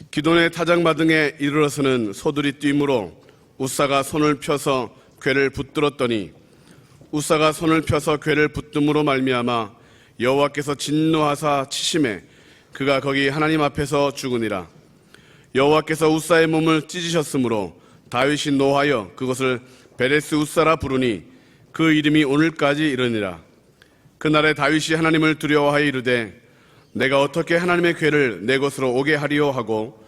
기돈의 타작마등에 이르러서는 소들이 뛰므로 우사가 손을 펴서 궤를 붙들었더니 우사가 손을 펴서 궤를 붙듦으로 말미암아 여호와께서 진노하사 치심에 그가 거기 하나님 앞에서 죽으니라. 여호와께서 우사의 몸을 찢으셨으므로 다윗이 노하여 그것을 베레스 우사라 부르니 그 이름이 오늘까지 이르니라. 그날에 다윗이 하나님을 두려워하여 이르되 내가 어떻게 하나님의 궤를 내 것으로 오게 하리요 하고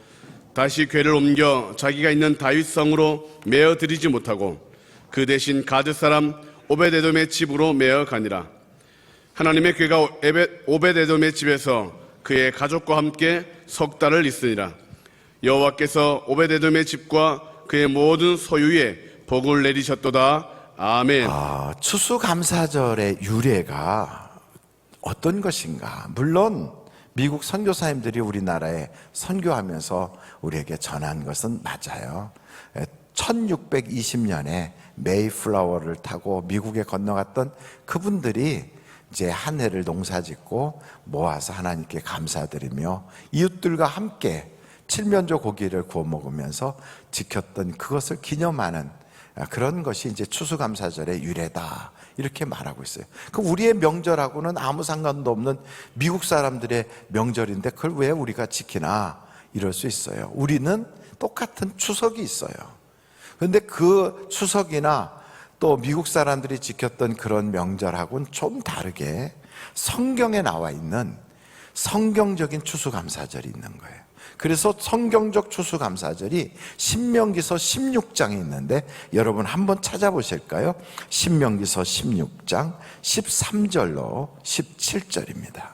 다시 궤를 옮겨 자기가 있는 다윗성으로 메어 드리지 못하고 그 대신 가드 사람 오벳에돔의 집으로 메어 가니라. 하나님의 궤가 오벳에돔의 집에서 그의 가족과 함께 석 달을 있으니라. 여호와께서 오벳에돔의 집과 그의 모든 소유에 복을 내리셨도다. 아멘. 추수감사절의 유래가 어떤 것인가? 물론 미국 선교사님들이 우리나라에 선교하면서 우리에게 전한 것은 맞아요. 1620년에 메이플라워를 타고 미국에 건너갔던 그분들이 이제 한 해를 농사짓고 모아서 하나님께 감사드리며 이웃들과 함께 칠면조 고기를 구워 먹으면서 지켰던 그것을 기념하는 그런 것이 이제 추수감사절의 유래다, 이렇게 말하고 있어요. 그 우리의 명절하고는 아무 상관도 없는 미국 사람들의 명절인데 그걸 왜 우리가 지키나, 이럴 수 있어요. 우리는 똑같은 추석이 있어요. 그런데 그 추석이나 또 미국 사람들이 지켰던 그런 명절하고는 좀 다르게 성경에 나와 있는 성경적인 추수감사절이 있는 거예요. 그래서 성경적 추수감사절이 신명기서 16장에 있는데 여러분 한번 찾아보실까요? 신명기서 16장 13절로 17절입니다.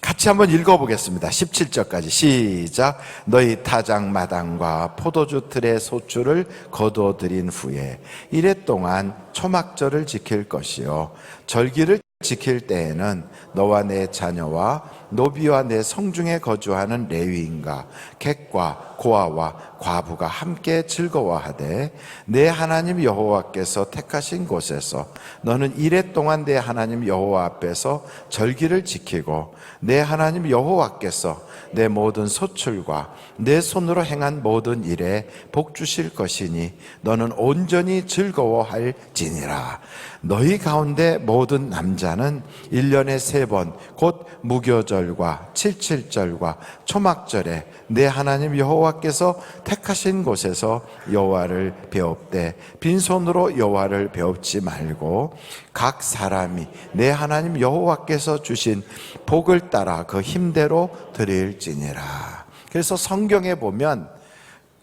같이 한번 읽어보겠습니다. 17절까지 시작. 너희 타작 마당과 포도주 틀의 소출을 거두어들인 후에 이래 동안 초막절을 지킬 것이요 절기를 지킬 때에는 너와 내 자녀와 노비와 내 성중에 거주하는 레위인과 객과 고아와 과부가 함께 즐거워하되 내 하나님 여호와께서 택하신 곳에서 너는 이래 동안 내 하나님 여호와 앞에서 절기를 지키고 내 하나님 여호와께서 내 모든 소출과 내 손으로 행한 모든 일에 복 주실 것이니 너는 온전히 즐거워할지니라. 너희 가운데 모든 남자는 1년에 3번 곧 무교절과 칠칠절과 초막절에 내 하나님 여호와께서 택하신 곳에서 여호와를 배웁되 빈손으로 여호와를 배웁지 말고 각 사람이 내 하나님 여호와께서 주신 복을 따라 그 힘대로 드릴지니라. 그래서 성경에 보면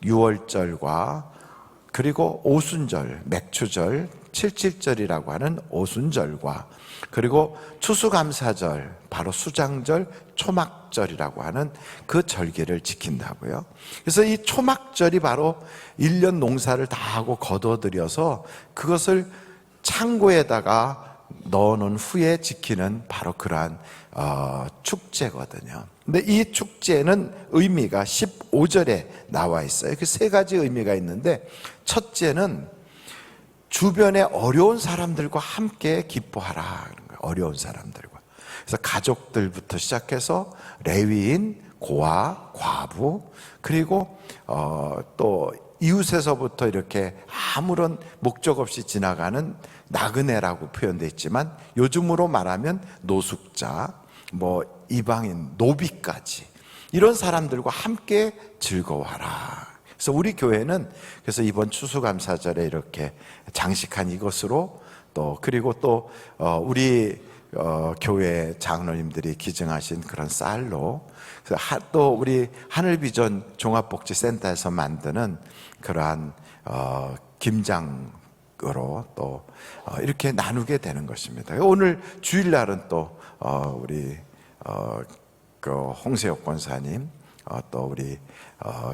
유월절과 그리고 오순절, 맥추절, 칠칠절이라고 하는 오순절과 그리고 추수감사절, 바로 수장절, 초막절이라고 하는 그 절기를 지킨다고요. 그래서 이 초막절이 바로 1년 농사를 다 하고 거둬들여서 그것을 창고에다가 넣어놓은 후에 지키는 바로 그러한 축제거든요. 근데 이 축제는 의미가 15절에 나와 있어요. 그 3가지 의미가 있는데 첫째는 주변의 어려운 사람들과 함께 기뻐하라, 그런 거예요. 어려운 사람들과. 그래서 가족들부터 시작해서 레위인, 고아, 과부, 그리고 또 이웃에서부터 이렇게 아무런 목적 없이 지나가는 나그네라고 표현되어 있지만 요즘으로 말하면 노숙자, 이방인, 노비까지 이런 사람들과 함께 즐거워하라. 그래서 우리 교회는 그래서 이번 추수감사절에 이렇게 장식한 이것으로 그리고 우리 교회 장로님들이 기증하신 그런 쌀로 또 우리 하늘비전 종합복지센터에서 만드는 그러한 김장으로 또 이렇게 나누게 되는 것입니다. 오늘 주일날은 또 우리 홍세혁 권사님 또 우리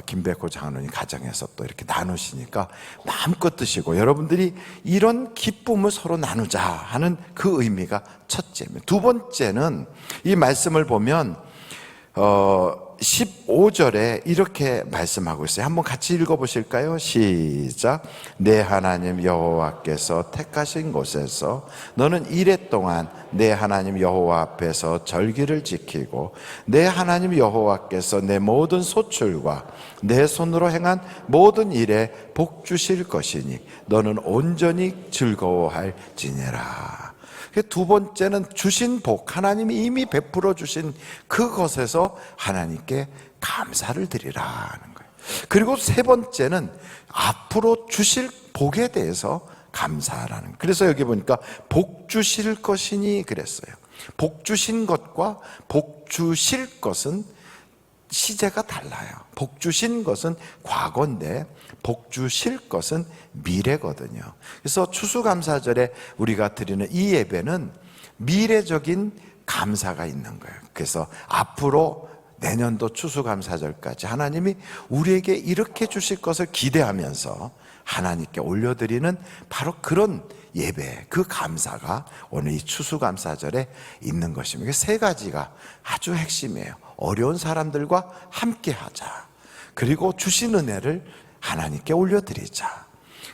김백호 장로님 가정에서 또 이렇게 나누시니까 마음껏 드시고 여러분들이 이런 기쁨을 서로 나누자 하는 그 의미가 첫째입니다. 두 번째는 이 말씀을 보면 15절에 이렇게 말씀하고 있어요. 한번 같이 읽어보실까요? 시작. 내 하나님 여호와께서 택하신 곳에서 너는 이레 동안 내 하나님 여호와 앞에서 절기를 지키고 내 하나님 여호와께서 내 모든 소출과 내 손으로 행한 모든 일에 복 주실 것이니 너는 온전히 즐거워할지니라. 두 번째는 주신 복, 하나님이 이미 베풀어 주신 그것에서 하나님께 감사를 드리라는 거예요. 그리고 세 번째는 앞으로 주실 복에 대해서 감사하라는 거예요. 그래서 여기 보니까 복 주실 것이니 그랬어요. 복 주신 것과 복 주실 것은 시제가 달라요. 복 주신 것은 과거인데 복 주실 것은 미래거든요. 그래서 추수감사절에 우리가 드리는 이 예배는 미래적인 감사가 있는 거예요. 그래서 앞으로 내년도 추수감사절까지 하나님이 우리에게 이렇게 주실 것을 기대하면서 하나님께 올려드리는 바로 그런 예배, 그 감사가 오늘 이 추수감사절에 있는 것입니다. 세 가지가 아주 핵심이에요. 어려운 사람들과 함께 하자. 그리고 주신 은혜를 하나님께 올려드리자.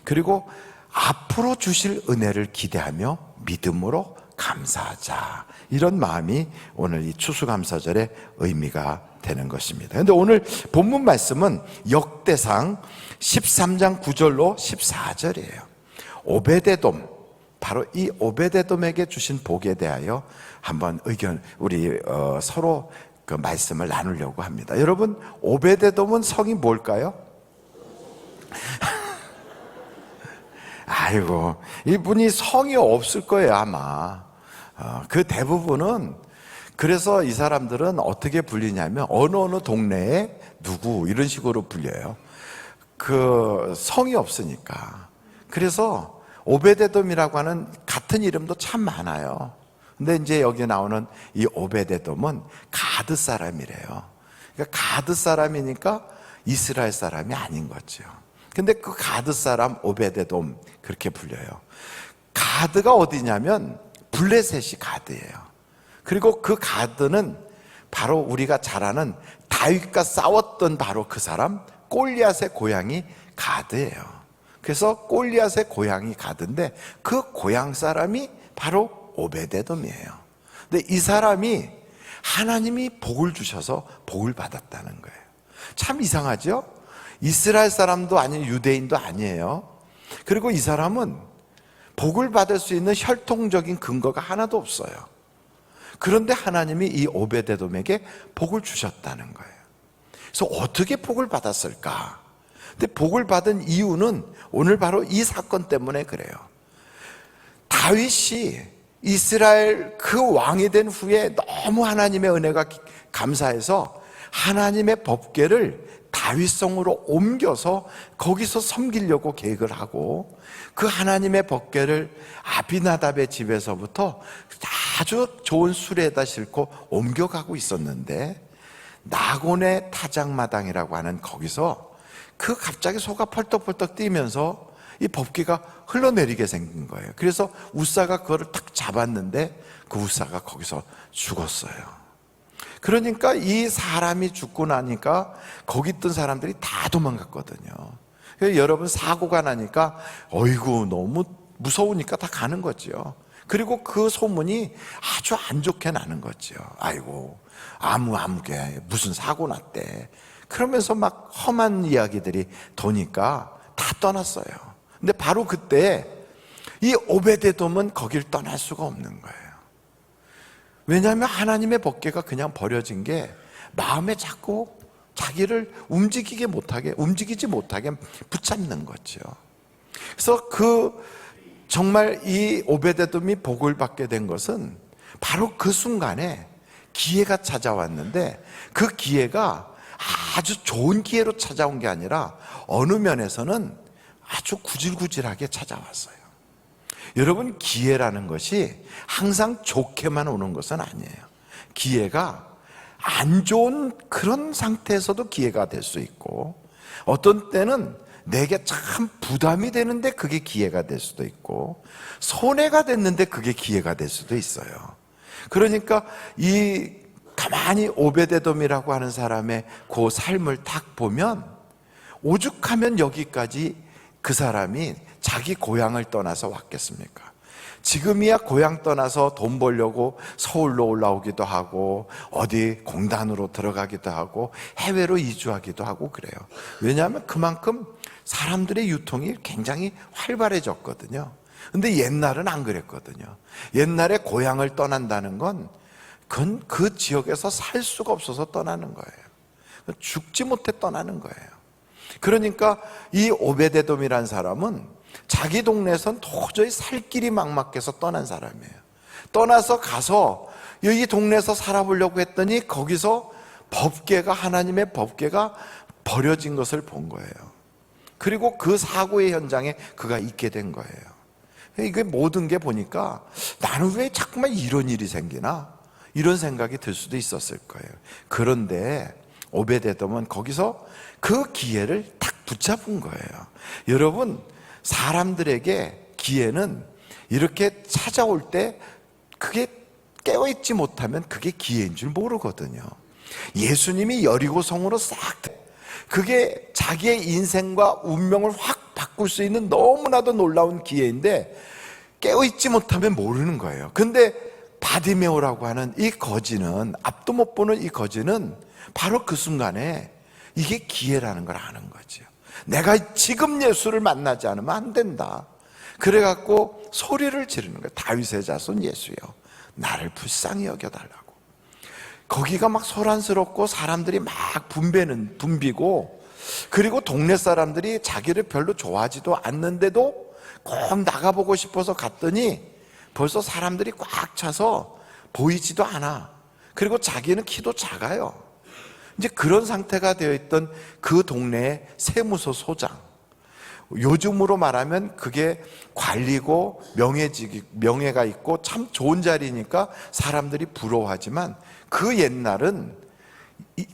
그리고 앞으로 주실 은혜를 기대하며 믿음으로 감사하자. 이런 마음이 오늘 이 추수감사절의 의미가 되는 것입니다. 그런데 오늘 본문 말씀은 역대상 13장 9절로 14절이에요. 오베데돔, 바로 이 오베데돔에게 주신 복에 대하여 한번 우리 서로 그 말씀을 나누려고 합니다. 여러분, 오베데돔은 성이 뭘까요? 아이고, 이분이 성이 없을 거예요, 아마. 그 대부분은, 그래서 이 사람들은 어떻게 불리냐면 어느 동네에 누구 이런 식으로 불려요. 그 성이 없으니까. 그래서 오베데돔이라고 하는 같은 이름도 참 많아요. 근데 이제 여기 나오는 이 오베데돔은 가드 사람이래요. 그러니까 가드 사람이니까 이스라엘 사람이 아닌 거죠. 근데 그 가드 사람 오베데돔 그렇게 불려요. 가드가 어디냐면 블레셋이 가드예요. 그리고 그 가드는 바로 우리가 잘 아는 다윗과 싸웠던 바로 그 사람 골리앗의 고향이 가드예요. 그래서 골리앗의 고향이 가드인데 그 고향 사람이 바로 오베데돔이에요. 근데 이 사람이 하나님이 복을 주셔서 복을 받았다는 거예요. 참 이상하죠? 이스라엘 사람도 아닌 유대인도 아니에요. 그리고 이 사람은 복을 받을 수 있는 혈통적인 근거가 하나도 없어요. 그런데 하나님이 이 오베데돔에게 복을 주셨다는 거예요. 그래서 어떻게 복을 받았을까? 근데 복을 받은 이유는 오늘 바로 이 사건 때문에 그래요. 다윗이 이스라엘 그 왕이 된 후에 너무 하나님의 은혜가 감사해서 하나님의 법궤를 다윗성으로 옮겨서 거기서 섬기려고 계획을 하고 그 하나님의 법궤를 아비나답의 집에서부터 아주 좋은 수레에다 싣고 옮겨가고 있었는데 나곤의 타작마당이라고 하는 거기서 그 갑자기 소가 펄떡펄떡 뛰면서 이 법궤가 흘러내리게 생긴 거예요. 그래서 우사가 그거를 딱 잡았는데 그 우사가 거기서 죽었어요. 그러니까 이 사람이 죽고 나니까 거기 있던 사람들이 다 도망갔거든요. 그래서 여러분 사고가 나니까 어이구 너무 무서우니까 다 가는 거죠. 그리고 그 소문이 아주 안 좋게 나는 거죠. 아이고 아무개 무슨 사고 났대. 그러면서 막 험한 이야기들이 도니까 다 떠났어요. 근데 바로 그때 이 오베데돔은 거길 떠날 수가 없는 거예요. 왜냐하면 하나님의 법궤가 그냥 버려진 게 마음에 자꾸 자기를 움직이지 못하게 붙잡는 거죠. 그래서 정말 이 오베데돔이 복을 받게 된 것은 바로 그 순간에 기회가 찾아왔는데 그 기회가 아주 좋은 기회로 찾아온 게 아니라 어느 면에서는 아주 구질구질하게 찾아왔어요. 여러분, 기회라는 것이 항상 좋게만 오는 것은 아니에요. 기회가 안 좋은 그런 상태에서도 기회가 될 수 있고 어떤 때는 내게 참 부담이 되는데 그게 기회가 될 수도 있고 손해가 됐는데 그게 기회가 될 수도 있어요. 그러니까 이 가만히 오베데돔이라고 하는 사람의 그 삶을 딱 보면 오죽하면 여기까지 그 사람이 자기 고향을 떠나서 왔겠습니까? 지금이야 고향 떠나서 돈 벌려고 서울로 올라오기도 하고 어디 공단으로 들어가기도 하고 해외로 이주하기도 하고 그래요. 왜냐하면 그만큼 사람들의 유통이 굉장히 활발해졌거든요. 근데 옛날은 안 그랬거든요. 옛날에 고향을 떠난다는 건 그건 그 지역에서 살 수가 없어서 떠나는 거예요. 죽지 못해 떠나는 거예요. 그러니까 이 오베데돔이라는 사람은 자기 동네에선 도저히 살 길이 막막해서 떠난 사람이에요. 떠나서 가서 여기 동네에서 살아보려고 했더니 거기서 법궤가, 하나님의 법궤가 버려진 것을 본 거예요. 그리고 그 사고의 현장에 그가 있게 된 거예요. 이게 모든 게 보니까 나는 왜 자꾸만 이런 일이 생기나? 이런 생각이 들 수도 있었을 거예요. 그런데 오베데돔은 거기서 그 기회를 딱 붙잡은 거예요. 여러분, 사람들에게 기회는 이렇게 찾아올 때 그게 깨어있지 못하면 그게 기회인 줄 모르거든요. 예수님이 여리고성으로 싹, 그게 자기의 인생과 운명을 확 바꿀 수 있는 너무나도 놀라운 기회인데 깨어있지 못하면 모르는 거예요. 근데 바디메오라고 하는 이 거지는, 앞도 못 보는 이 거지는 바로 그 순간에 이게 기회라는 걸 아는 거죠. 내가 지금 예수를 만나지 않으면 안 된다. 그래갖고 소리를 지르는 거예요. 다윗의 자손 예수여, 나를 불쌍히 여겨달라고. 거기가 막 소란스럽고 사람들이 막 붐비고, 그리고 동네 사람들이 자기를 별로 좋아하지도 않는데도 꼭 나가보고 싶어서 갔더니 벌써 사람들이 꽉 차서 보이지도 않아. 그리고 자기는 키도 작아요. 이제 그런 상태가 되어 있던 그 동네의 세무서 소장, 요즘으로 말하면 그게 관리고 명예가 있고 참 좋은 자리니까 사람들이 부러워하지만, 그 옛날은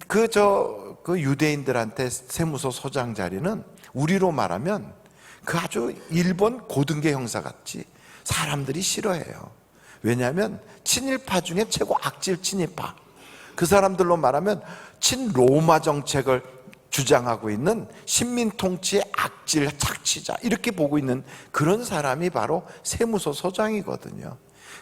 그 유대인들한테 세무서 소장 자리는 우리로 말하면 그 아주 일본 고등계 형사 같이 사람들이 싫어해요. 왜냐하면 친일파 중에 최고 악질 친일파, 그 사람들로 말하면 친로마 정책을 주장하고 있는 식민통치의 악질 착취자, 이렇게 보고 있는 그런 사람이 바로 세무서 소장이거든요.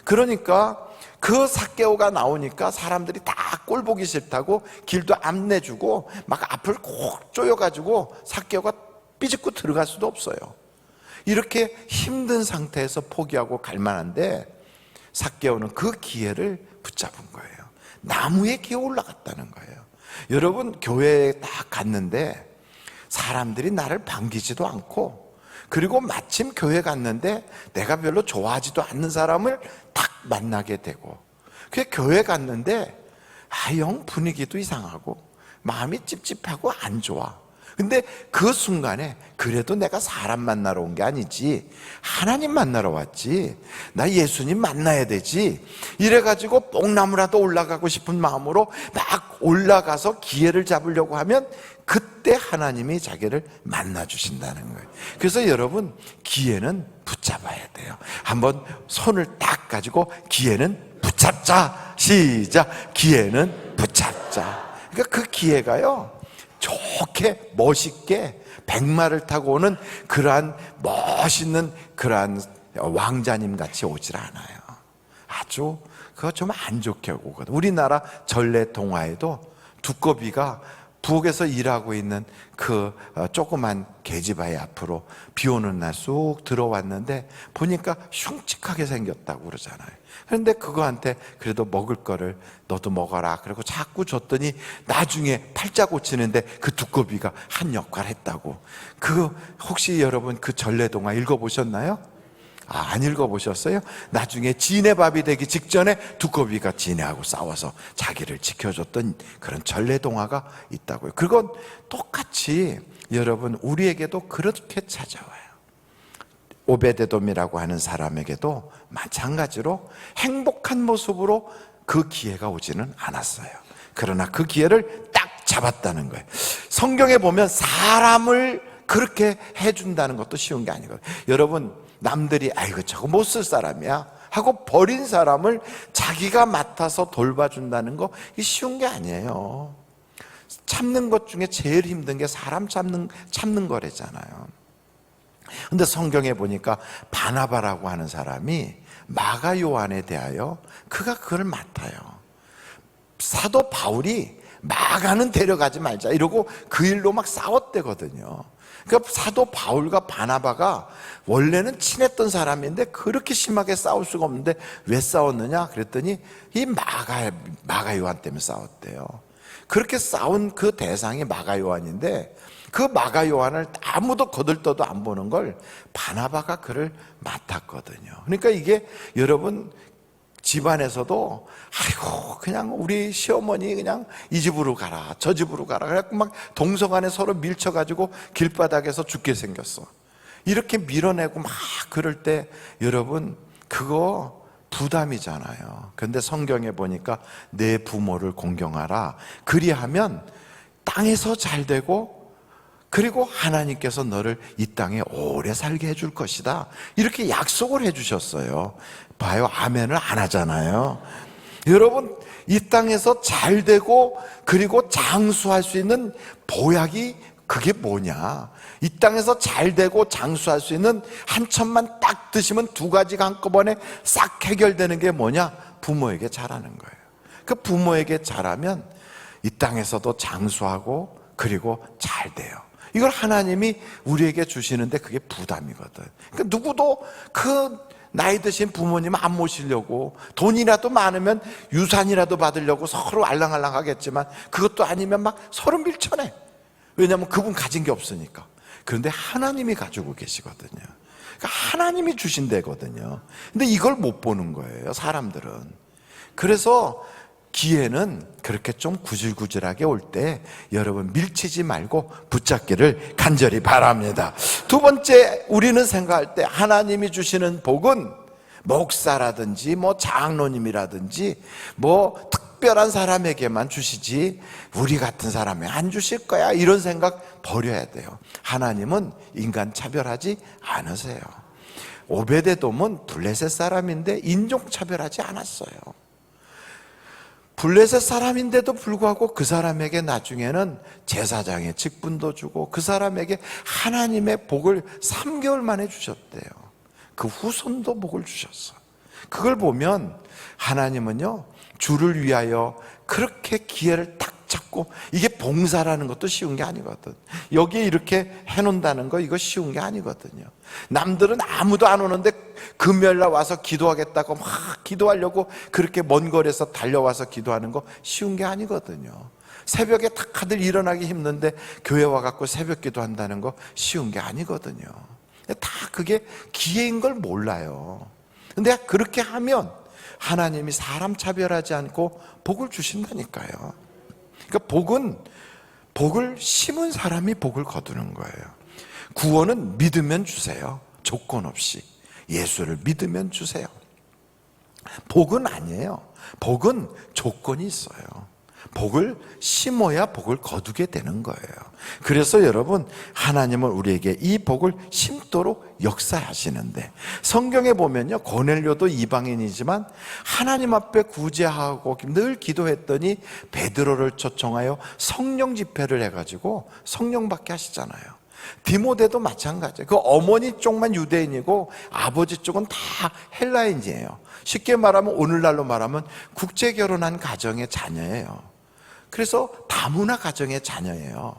그러니까 그 삭개오가 나오니까 사람들이 다 꼴 보기 싫다고 길도 안 내주고 막 앞을 꼭 조여가지고 삭개오가 삐집고 들어갈 수도 없어요. 이렇게 힘든 상태에서 포기하고 갈 만한데 삭개오는 그 기회를 붙잡은 거예요. 나무에 기어 올라갔다는 거예요. 여러분, 교회에 딱 갔는데 사람들이 나를 반기지도 않고, 그리고 마침 교회 갔는데 내가 별로 좋아하지도 않는 사람을 딱 만나게 되고, 그 교회 갔는데 영 분위기도 이상하고 마음이 찝찝하고 안 좋아. 근데 그 순간에 그래도 내가 사람 만나러 온 게 아니지, 하나님 만나러 왔지, 나 예수님 만나야 되지, 이래가지고 뽕나무라도 올라가고 싶은 마음으로 막 올라가서 기회를 잡으려고 하면 그때 하나님이 자기를 만나주신다는 거예요. 그래서 여러분, 기회는 붙잡아야 돼요. 한번 손을 딱 가지고 기회는 붙잡자. 시작. 기회는 붙잡자. 그러니까 그 기회가요, 좋게 멋있게 백마를 타고 오는 그러한 멋있는 그러한 왕자님 같이 오질 않아요. 아주 그거 좀 안 좋게 오거든. 우리나라 전래 동화에도 두꺼비가 부엌에서 일하고 있는 그 조그만 계집아이 앞으로 비 오는 날 쑥 들어왔는데 보니까 흉측하게 생겼다고 그러잖아요. 그런데 그거한테 그래도 먹을 거를 너도 먹어라 그리고 자꾸 줬더니 나중에 팔자 고치는데 그 두꺼비가 한 역할 했다고. 그 혹시 여러분 그 전래동화 읽어보셨나요? 안 읽어보셨어요? 나중에 지네밥이 되기 직전에 두꺼비가 지네하고 싸워서 자기를 지켜줬던 그런 전래동화가 있다고요. 그건 똑같이 여러분 우리에게도 그렇게 찾아와요. 오베데돔이라고 하는 사람에게도 마찬가지로 행복한 모습으로 그 기회가 오지는 않았어요. 그러나 그 기회를 딱 잡았다는 거예요. 성경에 보면 사람을 그렇게 해준다는 것도 쉬운 게 아니거든요. 여러분, 남들이 아이고 저거 못 쓸 사람이야 하고 버린 사람을 자기가 맡아서 돌봐준다는 거, 이게 쉬운 게 아니에요. 참는 것 중에 제일 힘든 게 사람 참는 거래잖아요. 근데 성경에 보니까 바나바라고 하는 사람이 마가 요한에 대하여 그가 그걸 맡아요. 사도 바울이 마가는 데려가지 말자 이러고 그 일로 막 싸웠대거든요. 그러니까 사도 바울과 바나바가 원래는 친했던 사람인데 그렇게 심하게 싸울 수가 없는데 왜 싸웠느냐 그랬더니 이 마가 요한 때문에 싸웠대요. 그렇게 싸운 그 대상이 마가 요한인데 그 마가 요한을 아무도 거들떠도 안 보는 걸 바나바가 그를 맡았거든요. 그러니까 이게 여러분 집안에서도 아이고 그냥 우리 시어머니 그냥 이 집으로 가라 저 집으로 가라 그래갖고 막 동서간에 서로 밀쳐가지고 길바닥에서 죽게 생겼어. 이렇게 밀어내고 막 그럴 때 여러분 그거 부담이잖아요. 그런데 성경에 보니까 내 부모를 공경하라 그리하면 땅에서 잘 되고 그리고 하나님께서 너를 이 땅에 오래 살게 해줄 것이다 이렇게 약속을 해주셨어요. 봐요, 아멘을 안 하잖아요. 여러분 이 땅에서 잘 되고 그리고 장수할 수 있는 보약이 그게 뭐냐? 이 땅에서 잘 되고 장수할 수 있는 한 첩만 딱 드시면 두 가지가 한꺼번에 싹 해결되는 게 뭐냐? 부모에게 잘하는 거예요. 그 부모에게 잘하면 이 땅에서도 장수하고 그리고 잘 돼요. 이걸 하나님이 우리에게 주시는데 그게 부담이거든. 그러니까 누구도 그 나이 드신 부모님 안 모시려고 돈이라도 많으면 유산이라도 받으려고 서로 알랑알랑 하겠지만 그것도 아니면 막 서로 밀쳐내. 왜냐하면 그분 가진 게 없으니까. 그런데 하나님이 가지고 계시거든요. 그러니까 하나님이 주신 데거든요. 근데 이걸 못 보는 거예요, 사람들은. 그래서 기회는 그렇게 좀 구질구질하게 올 때 여러분 밀치지 말고 붙잡기를 간절히 바랍니다. 두 번째, 우리는 생각할 때 하나님이 주시는 복은 목사라든지 뭐 장로님이라든지 뭐 특별한 사람에게만 주시지 우리 같은 사람에 안 주실 거야 이런 생각 버려야 돼요. 하나님은 인간 차별하지 않으세요. 오베데돔은 블레셋 사람인데 인종 차별하지 않았어요. 블레셋 사람인데도 불구하고 그 사람에게 나중에는 제사장의 직분도 주고 그 사람에게 하나님의 복을 3개월 만에 주셨대요. 그 후손도 복을 주셨어. 그걸 보면 하나님은요 주를 위하여 그렇게 기회를 딱 잡고, 이게 봉사라는 것도 쉬운 게 아니거든. 여기에 이렇게 해놓는다는 거 이거 쉬운 게 아니거든요. 남들은 아무도 안 오는데 금요일날 와서 기도하겠다고 막 기도하려고 그렇게 먼 거리에서 달려와서 기도하는 거 쉬운 게 아니거든요. 새벽에 다들 일어나기 힘든데 교회 와갖고 새벽 기도한다는 거 쉬운 게 아니거든요. 다 그게 기회인 걸 몰라요. 근데 그렇게 하면 하나님이 사람 차별하지 않고 복을 주신다니까요. 그러니까 복을 심은 사람이 복을 거두는 거예요. 구원은 믿으면 주세요. 조건 없이. 예수를 믿으면 주세요. 복은 아니에요. 복은 조건이 있어요. 복을 심어야 복을 거두게 되는 거예요. 그래서 여러분, 하나님은 우리에게 이 복을 심도록 역사하시는데, 성경에 보면요, 고넬료도 이방인이지만 하나님 앞에 구제하고 늘 기도했더니 베드로를 초청하여 성령 집회를 해가지고 성령 받게 하시잖아요. 디모데도 마찬가지예요. 그 어머니 쪽만 유대인이고 아버지 쪽은 다 헬라인이에요. 쉽게 말하면, 오늘날로 말하면 국제 결혼한 가정의 자녀예요. 그래서 다문화 가정의 자녀예요.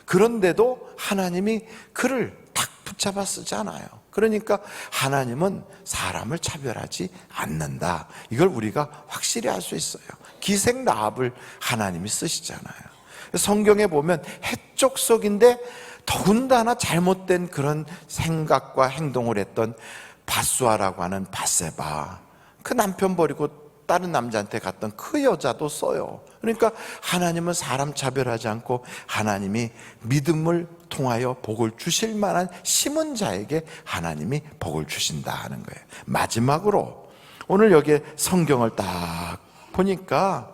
그런데도 하나님이 그를 딱 붙잡아 쓰잖아요. 그러니까 하나님은 사람을 차별하지 않는다. 이걸 우리가 확실히 알 수 있어요. 기생 라합을 하나님이 쓰시잖아요. 성경에 보면 해족속인데 더군다나 잘못된 그런 생각과 행동을 했던 바수아라고 하는 바세바, 그 남편 버리고 다른 남자한테 갔던 그 여자도 써요. 그러니까 하나님은 사람 차별하지 않고 하나님이 믿음을 통하여 복을 주실 만한 심은 자에게 하나님이 복을 주신다 하는 거예요. 마지막으로 오늘 여기에 성경을 딱 보니까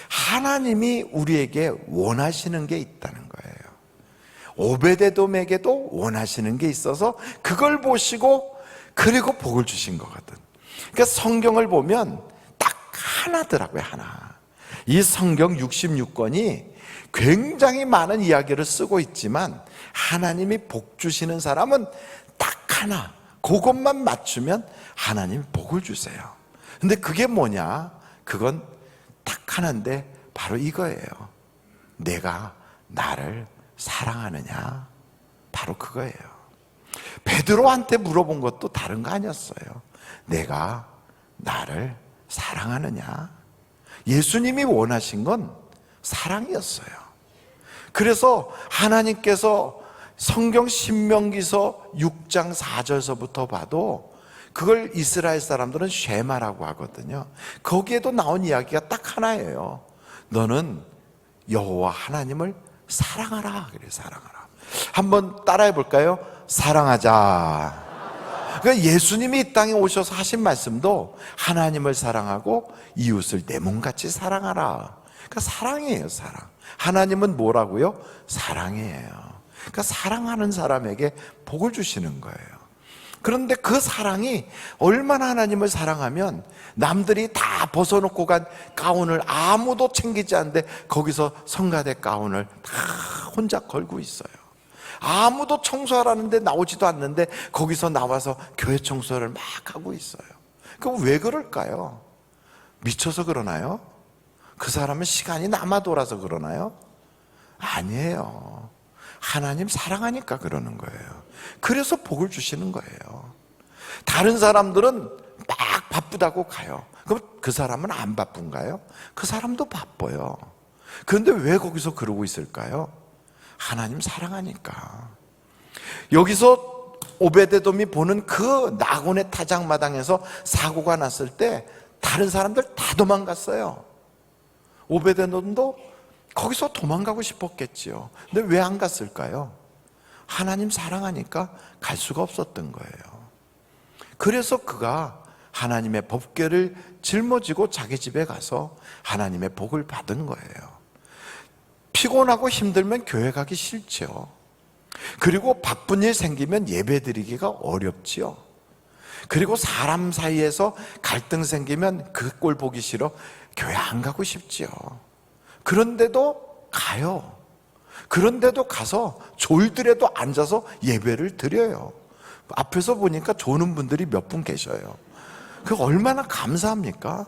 하나님이 우리에게 원하시는 게 있다는 거예요. 오베데돔에게도 원하시는 게 있어서 그걸 보시고 그리고 복을 주신 거거든. 그러니까 성경을 보면 딱 하나더라고요, 하나. 이 성경 66권이 굉장히 많은 이야기를 쓰고 있지만 하나님이 복 주시는 사람은 딱 하나, 그것만 맞추면 하나님이 복을 주세요. 근데 그게 뭐냐? 그건 딱 하나인데 바로 이거예요. 내가 나를 사랑하느냐? 바로 그거예요. 베드로한테 물어본 것도 다른 거 아니었어요. 내가 나를 사랑하느냐? 예수님이 원하신 건 사랑이었어요. 그래서 하나님께서 성경 신명기서 6장 4절서부터 봐도 그걸 이스라엘 사람들은 쉐마라고 하거든요. 거기에도 나온 이야기가 딱 하나예요. 너는 여호와 하나님을 사랑하라. 그래, 사랑하라. 한번 따라해 볼까요? 사랑하자. 그러니까 예수님이 이 땅에 오셔서 하신 말씀도 하나님을 사랑하고 이웃을 내 몸같이 사랑하라. 그러니까 사랑이에요, 사랑. 하나님은 뭐라고요? 사랑이에요. 그러니까 사랑하는 사람에게 복을 주시는 거예요. 그런데 그 사랑이 얼마나 하나님을 사랑하면 남들이 다 벗어놓고 간 가운을 아무도 챙기지 않는데 거기서 성가대 가운을 다 혼자 걸고 있어요. 아무도 청소하라는데 나오지도 않는데 거기서 나와서 교회 청소를 막 하고 있어요. 그럼 왜 그럴까요? 미쳐서 그러나요? 그 사람은 시간이 남아 돌아서 그러나요? 아니에요. 하나님 사랑하니까 그러는 거예요. 그래서 복을 주시는 거예요. 다른 사람들은 막 바쁘다고 가요. 그럼 그 사람은 안 바쁜가요? 그 사람도 바빠요. 그런데 왜 거기서 그러고 있을까요? 하나님 사랑하니까. 여기서 오베데돔이 보는 그 나곤의 타작마당에서 사고가 났을 때 다른 사람들 다 도망갔어요. 오베데돔도 거기서 도망가고 싶었겠지요. 근데 왜 안 갔을까요? 하나님 사랑하니까 갈 수가 없었던 거예요. 그래서 그가 하나님의 법궤를 짊어지고 자기 집에 가서 하나님의 복을 받은 거예요. 피곤하고 힘들면 교회 가기 싫죠. 그리고 바쁜 일 생기면 예배 드리기가 어렵지요. 그리고 사람 사이에서 갈등 생기면 그 꼴 보기 싫어 교회 안 가고 싶지요. 그런데도 가요. 그런데도 가서 졸더라도 앉아서 예배를 드려요. 앞에서 보니까 조는 분들이 몇 분 계셔요. 그게 얼마나 감사합니까?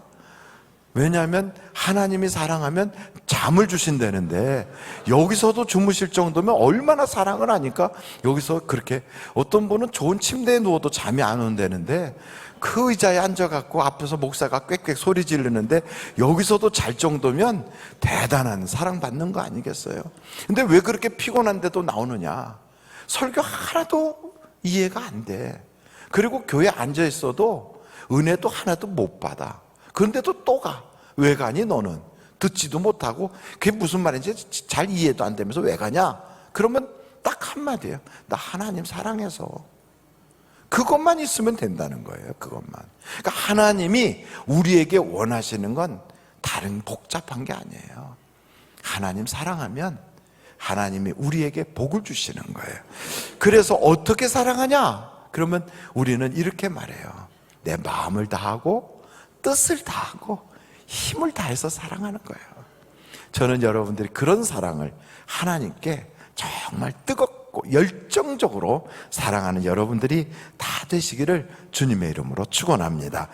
왜냐하면 하나님이 사랑하면 잠을 주신다는데 여기서도 주무실 정도면 얼마나 사랑을 하니까 여기서 그렇게, 어떤 분은 좋은 침대에 누워도 잠이 안 온다는데 그 의자에 앉아갖고 앞에서 목사가 꽥꽥 소리 지르는데 여기서도 잘 정도면 대단한 사랑받는 거 아니겠어요? 근데 왜 그렇게 피곤한데도 나오느냐? 설교 하나도 이해가 안 돼. 그리고 교회에 앉아 있어도 은혜도 하나도 못 받아. 그런데도 또 가. 왜 가니 너는? 듣지도 못하고 그게 무슨 말인지 잘 이해도 안 되면서 왜 가냐? 그러면 딱 한마디예요. 나 하나님 사랑해서. 그것만 있으면 된다는 거예요. 그것만. 그러니까 하나님이 우리에게 원하시는 건 다른 복잡한 게 아니에요. 하나님 사랑하면 하나님이 우리에게 복을 주시는 거예요. 그래서 어떻게 사랑하냐? 그러면 우리는 이렇게 말해요. 내 마음을 다하고 뜻을 다하고 힘을 다해서 사랑하는 거예요. 저는 여러분들이 그런 사랑을 하나님께 정말 뜨겁고 열정적으로 사랑하는 여러분들이 다 되시기를 주님의 이름으로 축원합니다.